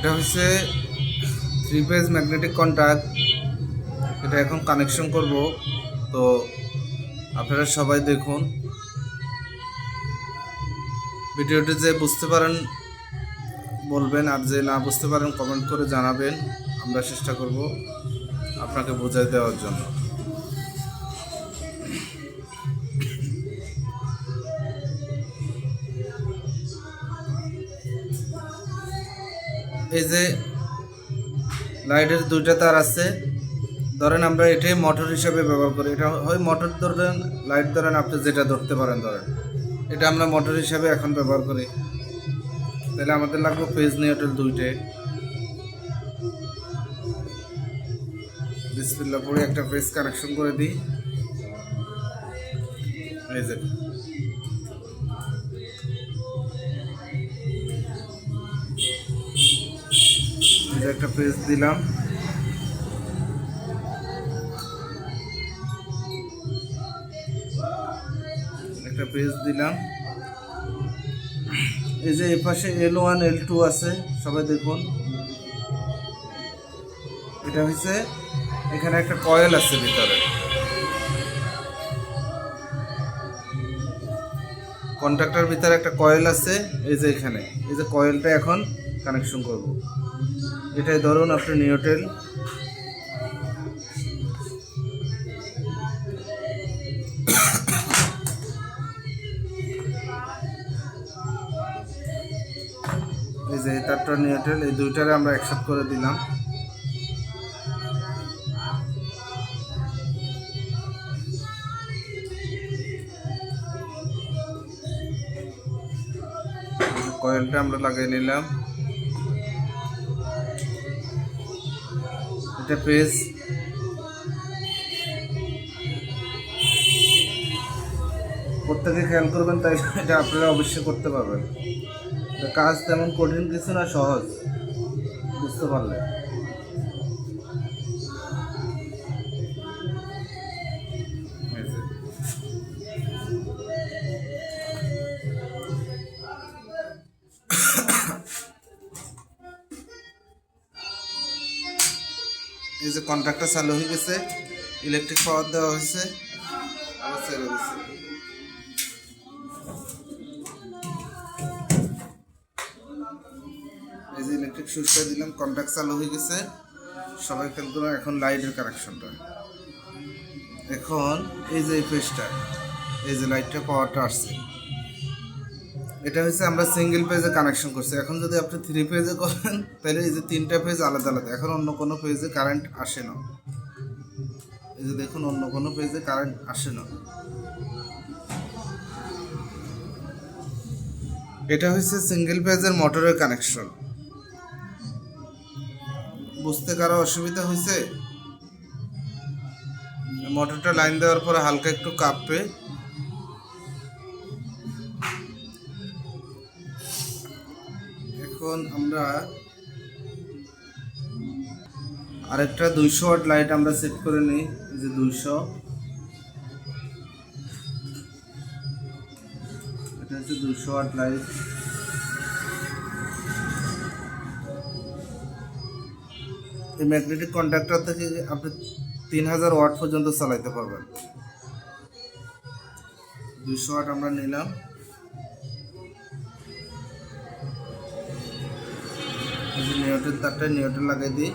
এটা হচ্ছে 3 phase magnetic contact. এটা এখন কানেকশন করব, তো আপনারা সবাই দেখুন। ভিডিওটি যে বুঝতে পারেন বলবেন, আর যে না বুঝতে পারেন কমেন্ট করে জানাবেন। আমরা চেষ্টা করব আপনাকে বোঝাই দেওয়ার জন্য। এই যে লাইটের 2টা তার আছে, ধরেন আমরা এটাই মোটর হিসাবে ব্যবহার করি। এটা হয় মোটর ধরেন, লাইট ধরেন, আপনি যেটা ধরতে পারেন ধরেন। এটা আমরা মোটর হিসাবে এখন ব্যবহার করি। তাহলে আমাদের লাগবে ফেজ নিউট্রাল 2টে। বিসমিল্লাহ পরে একটা ফেজ কানেকশন করে দিই। এই যে একটা ফেজ দিলাম। একটা ফেজ দিলাম। এই যে এই পাশে L1 L2 আছে, সবাই দেখুন। এটা হচ্ছে এখানে একটা কয়েল আছে ভিতরে, কন্ট্রাক্টর ভিতরে একটা কয়েল আছে। এই যে এখানে এই যে কয়েলটা এখন কানেকশন করব। এটাই ধরুন আপনি নিউট্রাল। এই যে তারটা নিউট্রাল, এই দুইটারে আমরা একসাথে করে দিলাম। কয়েলটা আমরা লাগিয়ে নিলাম। এটা পেজ প্রত্যেকে খেয়াল করবেন, তাই এটা আপনারা অবশ্যই করতে পারবেন। কাজ তেমন কঠিন কিছু না, সহজ, বুঝতে পারলে। এই যে কন্ট্রাক্টর চালু হয়ে গেছে, ইলেকট্রিক পাওয়ার দেওয়া হয়েছে, আবার ছেড়ে দিচ্ছে। এই যে ইলেকট্রিক সুইচটা দিলাম, কন্ট্যাক্ট চালু হয়ে গেছে। সবাই খেয়াল করুন। এখন লাইটের কানেকশনটা, এখন এই যে ফেজটা, এই যে লাইটটা পাওয়ারটা আসছে, এটা হচ্ছে আমরা সিঙ্গেল পেজে কানেকশন করছি। এখন যদি আপনি 3 পেজে করেন, তাহলে এই যে 3টা পেজ আলাদা আলাদা। এখন অন্য কোনো পেজে কারেন্ট আসে না। এই যে দেখুন, অন্য কোনো পেজে কারেন্ট আসে না। এটা হচ্ছে সিঙ্গেল পেজের মোটরের কানেকশন। বুঝতে কারো অসুবিধা হয়েছে? মোটরটা লাইন দেওয়ার পরে হালকা একটু কাঁপবে। এখন আমরা আরেকটা 200 ওয়াট লাইট আমরা সেট করে নিই। এই যে 200, এটা হচ্ছে 200 ওয়াট লাইট। এই ম্যাগনেটিক কন্ডাক্টর থেকে আপনি 3000 ওয়াট পর্যন্ত চালাতে পারবেন। 200 ওয়াট আমরা নিলাম। নিউট্রাল তারটা নিউট্রাল লাগিয়ে দিই।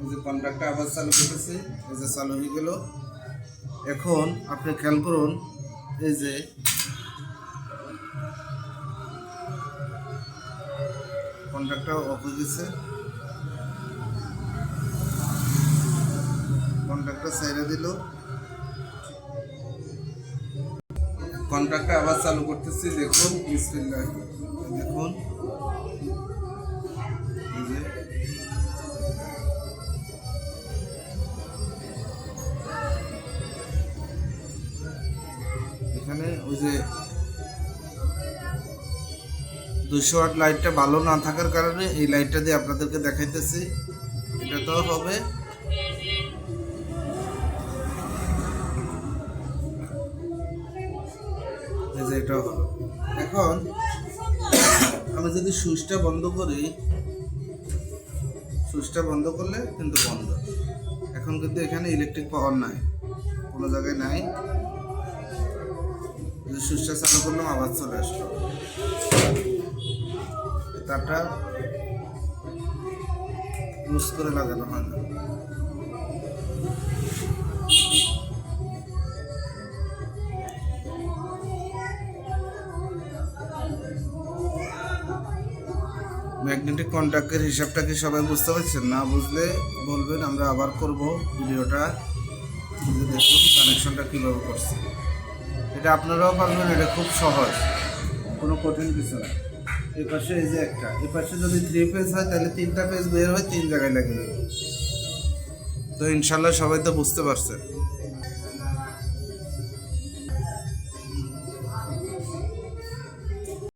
এই যে কন্ট্রাক্টটা আবার চালু করতেছি, এই যে চালু হয়ে গেল। এখন আপনি খেয়াল করুন, এই যে কন্ট্রাক্টটা অফ হয়ে গেছে। কন্ট্রাক্টটা ছেড়ে দিল। কন্ট্রাক্টটা আবার চালু করতেছি, দেখুন। বিসমিল্লাহ, দেখুন। এই যে এখানে ওই যে 200 ওয়াট লাইটটা ভালো না থাকার কারণে এই লাইটটা দিয়ে আপনাদেরকে দেখাইতেছি। এটা তো হবে এই যে এটা হলো। এখন আমি যদি সুইচটা বন্ধ করি, সুইচটা বন্ধ করলে কিন্তু বন্ধ। এখন কিন্তু এখানে ইলেকট্রিক পাওয়ার নাই, কোনো জায়গায় নাই। সুইচটা চালু করলাম, আবার চলে আসলো। তারটা লুজ করে লাগানো হয় না। ম্যাগনেটিক কন্ট্যাক্টের হিসাবটা কি সবাই বুঝতে পারছেন? না বুঝলে বলবেন, আমরা আবার করব ভিডিওটা। দেখুন কানেকশনটা কীভাবে করছে, এটা আপনারাও পারবেন। এটা খুব সহজ, কোনো কঠিন কিছু না। এই পাশে এই যে একটা, এই পাশে যদি 3 ফেজ হয় তাহলে 3টা ফেজ বের হয়, 3 জায়গায় লাগে যাবে। তো ইনশাল্লাহ সবাই তো বুঝতে পারছেন।